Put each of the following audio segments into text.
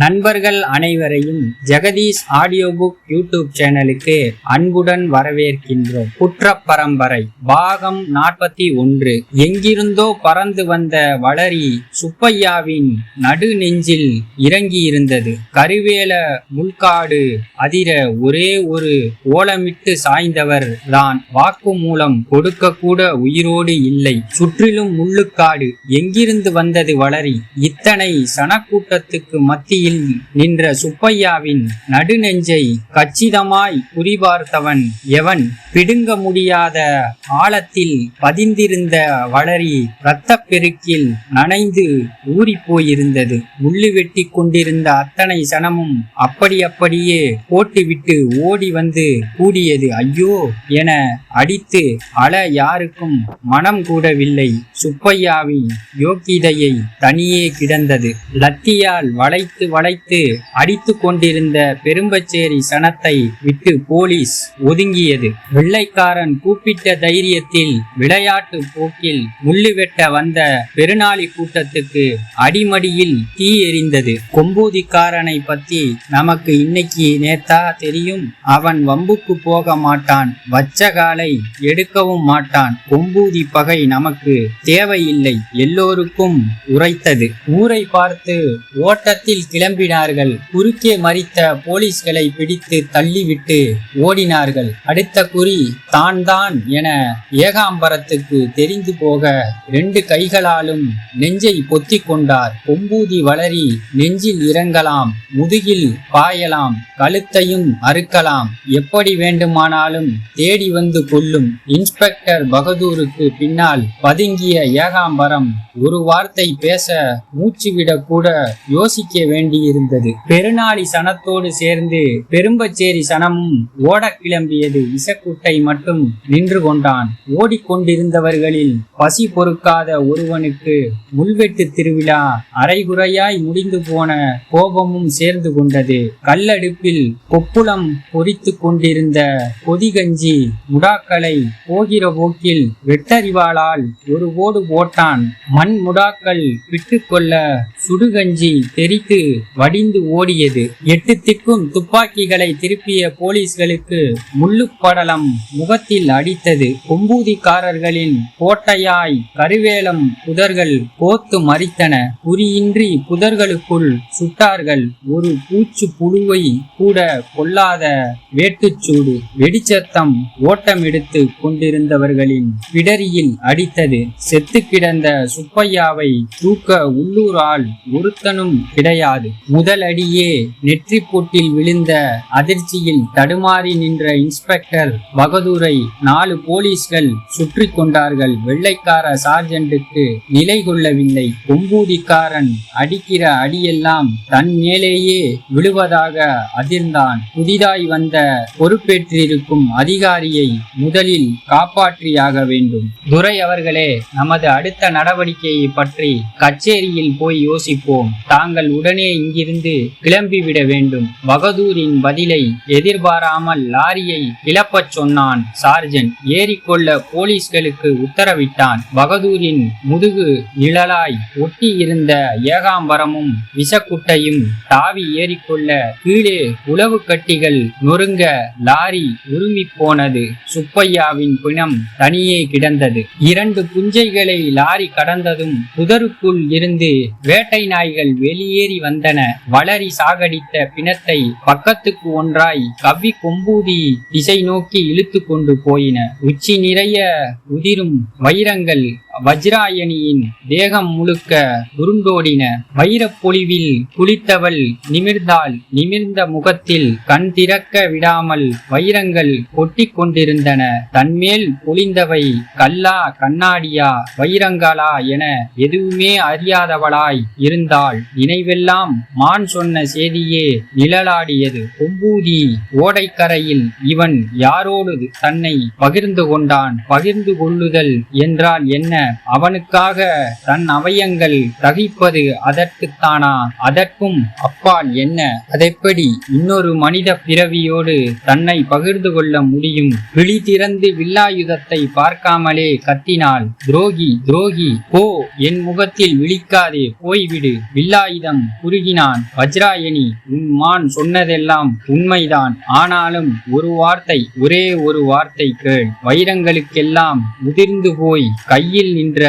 நண்பர்கள் அனைவரையும் Jagadish audio book YouTube சேனலுக்கு அன்புடன் வரவேற்கின்றோம். குற்றப் பரம்பரை பாகம் 41. எங்கிருந்தோ பறந்து வந்த வளரி சுப்பையாவின் நடு நெஞ்சில் இறங்கியிருந்தது. கருவேல முள்காடு அதிர ஒரே ஒரு ஓலமிட்டு சாய்ந்தவர் தான் வாக்கு மூலம் கொடுக்க கூட உயிரோடு இல்லை. சுற்றிலும் முள்ளுக்காடு. எங்கிருந்து வந்தது வளரி? இத்தனை சனக்கூட்டத்துக்கு மத்திய நின்ற சுப்பையாவின் நடுநெஞ்சை கச்சிதமாய் குறிபார்த்தவன் எவன்? பிடுங்க முடியாத ஆழத்தில் பதிந்திருந்த வளரி இரத்தப் பெருக்கில் நனைந்து ஊறிப்போயிருந்தது. முள்ளு வெட்டி கொண்டிருந்த அத்தனை சனமும் அப்படியே போட்டுவிட்டு ஓடி வந்து கூடியது. ஐயோ என அடித்து அழ யாருக்கும் மனம் கூடவில்லை. சுப்பையாவின் யோக்கியதையை தனியே கிடந்தது. லத்தியால் வளைத்து அடித்து கொண்டிருந்த பெரும்பச்சேரி சனத்தை விட்டு போலீஸ் ஒதுங்கியது. வெள்ளைக்காரன் கூப்பிட்ட தைரியத்தில் விளையாட்டு போக்கில் முள்ளு வெட்ட வந்த பெருநாளி கூட்டத்துக்கு அடிமடியில் தீ எரிந்தது. கொம்பூதிக்காரனை பத்தி நமக்கு இன்னைக்கு நேத்தா தெரியும். அவன் வம்புக்கு போக மாட்டான், வச்ச காலை எடுக்கவும் மாட்டான். கொம்பூதி பகை நமக்கு தேவையில்லை. எல்லோருக்கும் உரைத்தது. ஊரை பார்த்து ஓட்டத்தில் கிளம்பினார்கள். குறுக்கே மறித்த போலீஸ்களை பிடித்து தள்ளிவிட்டு ஓடினார்கள். அடுத்த குறி தான் என ஏகாம்பரத்துக்கு தெரிந்து போக 2 கைகளாலும் நெஞ்சை பொத்திக் கொண்டார். கொம்பூதி வளரி நெஞ்சில் இறங்கலாம், முதுகில் பாயலாம், கழுத்தையும் அறுக்கலாம், எப்படி வேண்டுமானாலும் தேடி வந்து கொல்லும். இன்ஸ்பெக்டர் பகதூருக்கு பின்னால் பதுங்கிய ஏகாம்பரம் ஒரு வார்த்தை பேச மூச்சுவிடக் கூட யோசிக்க வேண்டியிருந்தது. பெருநாளி சனத்தோடு சேர்ந்து பெரும்பச்சேரி சனமும் ஓட கிளம்பியது. இசக்குட்டை மட்டும் நின்று கொண்டான். ஓடிக்கொண்டிருந்தவர்களில் பசி பொறுக்காத ஒருவனுக்கு முள்வெட்டு திருவிழா அரைகுறையாய் முடிந்து போன கோபமும் சேர்ந்து கொண்டது. கல்லடுப்பில் கொப்புளம் பொறித்து கொண்டிருந்த கொதிகஞ்சி முடாக்களை போகிற போக்கில் வெட்டறிவாளால் ஒரு ஓடு போட்டான். மண் முடாக்கள் விட்டுக்கொள்ள சுடுகஞ்சி தெரித்து வடிந்து ஓடியது. 8 திக்கும் துப்பாக்கிகளை திருப்பிய போலீஸ்களுக்கு முள்ளுப்படலம் முகத்தில் அடித்தது. கொம்பூதிக்காரர்களின் கோட்டையாய் கருவேலம் புதர்கள் கோத்து மறித்தன. குறியின்றி புதர்களுக்குள் சுட்டார்கள். ஒரு பூச்சு புழுவை கூட கொல்லாத வேட்டுச்சூடு. வெடிச்சத்தம் ஓட்டம் எடுத்து கொண்டிருந்தவர்களின் பிடரியில் அடித்தது. செத்து கிடந்த சுப்பையாவை தூக்க உள்ளூரால் ஒருத்தனும் கிடையாது. முதல் அடியே நெற்றி போட்டில் விழுந்த அதிர்ச்சியில் தடுமாறி நின்ற இன்ஸ்பெக்டர் பகதூரை 4 போலீஸ்கள் சுற்றி கொண்டார்கள். வெள்ளைக்கார சார்ஜென்ட்டுக்கு நிலை கொள்ளவில்லை. கொம்பூதிக்காரன் அடிக்கிற அடியெல்லாம் தன் மேலேயே விழுவதாக அதிர்ந்தான். புதிதாய் வந்த பொறுப்பேற்றிருக்கும் அதிகாரியை முதலில் காப்பாற்றியாக வேண்டும். துரை அவர்களே, நமது அடுத்த நடவடிக்கையை பற்றி கச்சேரியில் போய் யோசிப்போம். தாங்கள் உடனே இங்கிருந்து கிளம்பிவிட வேண்டும். பகதூரின் பதிலை எதிர்பாராமல் லாரியை கிளப்பச் சொன்னான் சார்ஜென்ட். ஏறிக்கொள்ள போலீஸ்களுக்கு உத்தரவிட்டான். பகதூரின் முதுகு நிழலாய் ஒட்டி இருந்த ஏகாம்பரமும் விசக்குட்டையும் தாவி ஏறிக்கொள்ள கீழே உளவு கட்டிகள் நொறுங்க லாரி உருமி போனது. சுப்பையாவின் பிணம் தனியே கிடந்தது. 2 புஞ்சைகளை லாரி கடந்ததும் புதருக்குள் இருந்து வேட்டை நாய்கள் வெளியேறி வந்தன. வளரி சாகடித்த பிணத்தை பக்கத்துக்கு ஒன்றாய் கவ்வி கொம்பூதி திசை நோக்கி இழுத்து கொண்டு போயின. உச்சி நிறைய உதிரும் வைரங்கள் வஜ்ராயணியின் தேகம் முழுக்க உருண்டோடின. வைரப்பொழிவில் குளித்தவள் நிமிர்ந்தாள். நிமிர்ந்த முகத்தில் கண் திறக்க விடாமல் வைரங்கள் கொட்டி கொண்டிருந்தன. தன்மேல் பொழிந்தவை கல்லா கண்ணாடியா வைரங்களா என எதுவுமே அறியாதவளாய் இருந்தாள். நினைவெல்லாம் மான் சொன்ன செய்தியே நிழலாடியது. கொம்பூதி ஓடைக்கரையில் இவன் யாரோடு தன்னை பகிர்ந்து கொண்டான். பகிர்ந்து கொள்ளுதல் என்றால் என்ன? அவனுக்காக தன் அவயங்கள் தகிப்பது அதற்குத்தானா? அதற்கும் அப்பால் என்ன? அதெப்படி இன்னொரு மனித பிறவியோடு தன்னை பகிர்ந்து கொள்ள முடியும்? விழி திறந்து வில்லாயுதத்தை பார்க்காமலே கத்தினாள், துரோகி துரோகி, போ, என் முகத்தில் விழிக்காதே, போய்விடு. வில்லாயுதம் குறுகினான். வஜ்ராயணி, உன் மான் சொன்னதெல்லாம் உண்மைதான். ஆனாலும் ஒரு வார்த்தை, ஒரே ஒரு வார்த்தை கேள். வைரங்களுக்கெல்லாம் முதிர்ந்து போய் கையில் நின்ற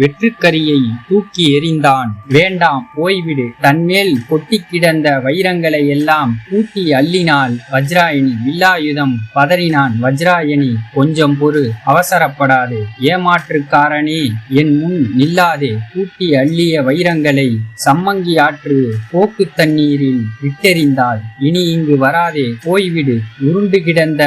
வெற்றுக்கரியை தூக்கி எறிந்தான். வேண்டாம், போய்விடு. தன்மேல் கொட்டி கிடந்த வைரங்களை எல்லாம் கூட்டி அள்ளினாள் வஜ்ராயணி. வில்லாயுதம் பதறினான். வஜ்ராயணி, கொஞ்சம் பொறு, அவசரப்படாதே, ஏமாற்றுக்காரனே, என் முன் நில்லாதே. கூட்டி அள்ளிய வைரங்களை சம்மங்கி ஆற்று போக்கு தண்ணீரில் விட்டெறிந்தாள். இனி இங்கு வராதே, போய்விடு. உருண்டு கிடந்த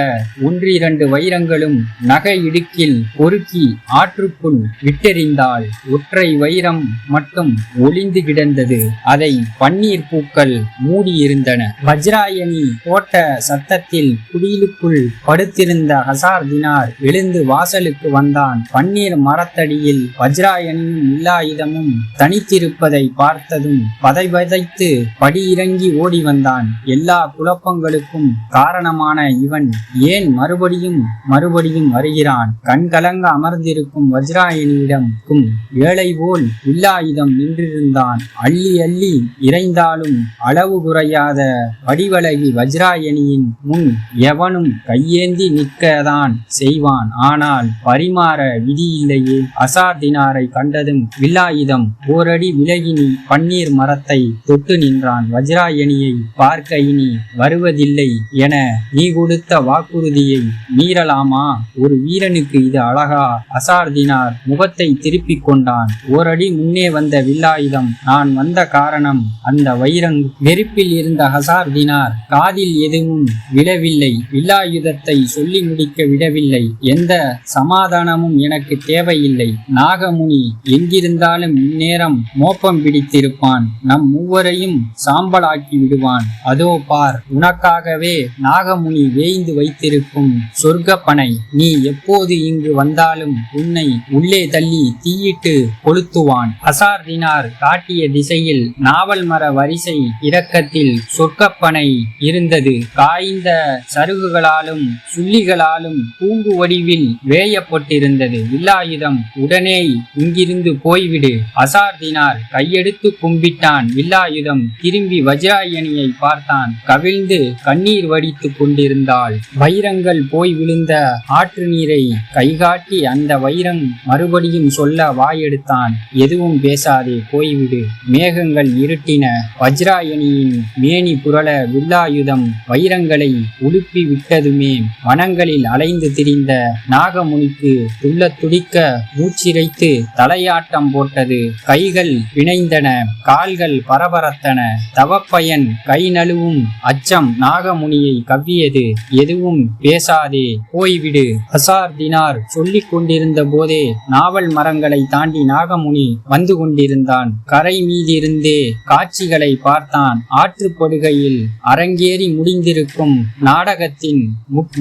1-2 வைரங்களும் நகை இடுக்கில் பொறுக்கி ஆற்றுக்குள் விட்டெறிந்தாள். ஒற்றை வைரம் மட்டும் ஒளிந்து கிடந்தது. அதை பன்னீர் பூக்கள் மூடியிருந்தன. வஜ்ராயணி போட்ட சத்தத்தில் குடிலுக்குள் படுத்திருந்த ஹசார்தினார் எழுந்து வாசலுக்கு வந்தான். பன்னீர் மரத்தடியில் வஜ்ராயணியும் வில்லாயுதமும் தனித்திருப்பதை பார்த்ததும் பதைபதைத்து படியிறங்கி ஓடி வந்தான். எல்லா குழப்பங்களுக்கும் காரணமான இவன் ஏன் மறுபடியும் வருகிறான்? கண்கலங்க அமர்ந்திருக்கும் வஜ்ராயணியிடமும் ஏழை போல் வில்லாயுதம் நின்றிருந்தான். அள்ளி அள்ளி இறைந்தாலும் அளவு குறையாத வடிவழகி வஜ்ராயணியின் முன் எவனும் கையேந்தி நிற்கத்தான் செய்வான். ஆனால் பரிமாற விதியில்லையே. ஹசார்தினாரை கண்டதும் வில்லாயுதம் ஓரடி விலகினி பன்னீர் மரத்தை தொட்டு நின்றான். வஜ்ராயணியை பார்க்க இனி வருவதில்லை என நீ கொடுத்த வாக்குறுதியை மீறலாமா? ஒரு வீரனுக்கு இது அழகா? ஹசார்தினார் முகத்தை திருப்பிக் கொண்டான். ஓரடி முன்னே வந்த வில்லாயுதம், நான் வந்த காரணம் அந்த வைரங். நெருப்பில் இருந்த ஹசார்தினார் காதில் எதுவும் விழவில்லை. வில்லாயுதத்தை சொல்லி முடிக்க விடவில்லை. எந்த சமாதானமும் எனக்கு தேவையில்லை. நாகமுனி எங்கிருந்தாலும் இந்நேரம் மோப்பம் பிடித்திருப்பான். நம் மூவரையும் சாம்பலாக்கி விடுவான். அதோ பார், உனக்காகவே நாகமுனி வேய்ந்து வைத்திருக்கும் சொர்க்கப்பனை. நீ எப்போது இங்கு வந்தாலும் உன்னை உள்ளே தள்ளி தீயிட்டு கொளுத்துவான். ஹசார்தினார் காட்டிய திசையில் நாவல் மர வரிசை இறக்கத்தில் சொர்க்கப்பனை இருந்தது. காய்ந்த சருகுகளாலும் சுள்ளிகளாலும் பூங்கு வடிவில் வேயப்பட்டிருந்தது. வில்லாயுதம், உடனே இங்கிருந்து போய்விடு. ஹசார்தினார் கையெடுத்து கும்பிட்டான். வில்லாயுதம் திரும்பி வஜ்ராயணியை பார்த்தான். கவிழ்ந்து கண்ணீர் வடித்து கொண்டிருந்தாள். வைரங்கள் போய் விழுந்த ஆற்று நீரை கைகாட்டி அந்த வைரங் மறுபடியும் சொல்ல வாயெடுத்தான். எதுவும் பேசாதே, போய்விடு. மேகங்கள் இருட்டின. வஜ்ராயணியின் மேனி புரள வில்லாயுதம் வைரங்களை உலுப்பி விட்டதுமே வனங்களில் அலைந்து திரிந்த நாகமுனிக்கு துள்ள துடிக்க மூச்சிரைத்து தலையாட்டம் போட்டது. கைகள் பிணைந்தன, கால்கள் பரபரத்தன. தவப்பயன் கை நழுவும் அச்சம் நாகமுனியை கவ்வியது. எதுவும் பேசாதே, போய்விடு. ஹசார்தினார் சொல்லிக் கொண்டிருந்த போதே நாவல் மரங்களை தாண்டி நாகமுனி வந்து கொண்டிருந்தான். கரை மீதிருந்தே காட்சிகளை பார்த்தான். ஆற்றுப்படுகையில் அரங்கேறி முடிந்திருக்கும் நாடகத்தின்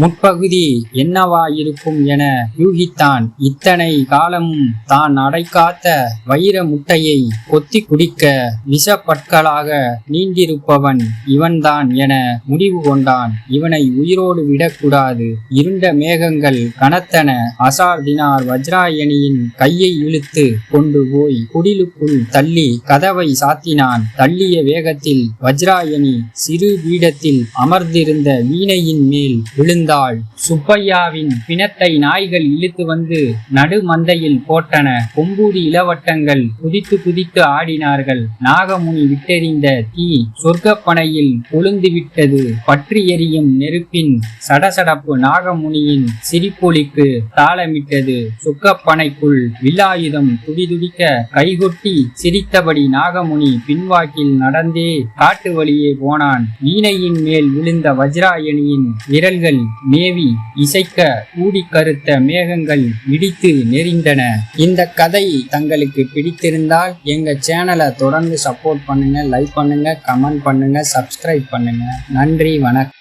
முற்பகுதி என்னவாயிருக்கும் என யூகித்தான். இத்தனை காலமும் தான் அடைக்காத்த வைர முட்டையை கொத்தி குடிக்க விஷப்பற்களாக நீண்டிருப்பவன் இவன்தான் என முடிவு கொண்டான். இவனை உயிரோடு விடக்கூடாது. இருண்ட மேகங்கள் கனத்தன. ஹசார்தினார் வஜ்ராயணியின் கையை இழுத்து கொண்டு போய் குடிலுக்குள் தள்ளி கதவை சாத்தினான். தள்ளிய வேகத்தில் வஜ்ராயணி சிறு பீடத்தில் அமர்ந்திருந்த வீணையின் மேல் விழுந்தாள். சுப்பையாவின் பிணத்தை நாய்கள் இழுத்து வந்து நடு மந்தையில் போட்டன. கொம்பூதி இளவட்டங்கள் குதித்து குதித்து ஆடினார்கள். நாகமுனி விட்டெறிந்த தீ சொர்க்கப்பனையில் கொழுந்துவிட்டது. பற்றி எரியும் நெருப்பின் சடசடப்பு நாகமுனியின் சிரிப்பொலிக்கு தாளமிட்டது. சொர்க்கப்பனைக்குள் வில்லாயுதம் துடிதுடிக்க கைகொட்டி சிரித்தபடி நாகமுனி பின்வாக்கில் நடந்தே காட்டு வழியே போனான். வீணையின் மேல் விழுந்த வஜ்ராயணியின் விரல்கள் மேவி இசைக்க கூடி கருத்த மேகங்கள் இடித்து நெறிந்தன. இந்த கதை தங்களுக்கு பிடித்திருந்தால் எங்க சேனலை தொடர்ந்து சப்போர்ட் பண்ணுங்க, லைக் பண்ணுங்க, கமெண்ட் பண்ணுங்க, சப்ஸ்கிரைப் பண்ணுங்க. நன்றி, வணக்கம்.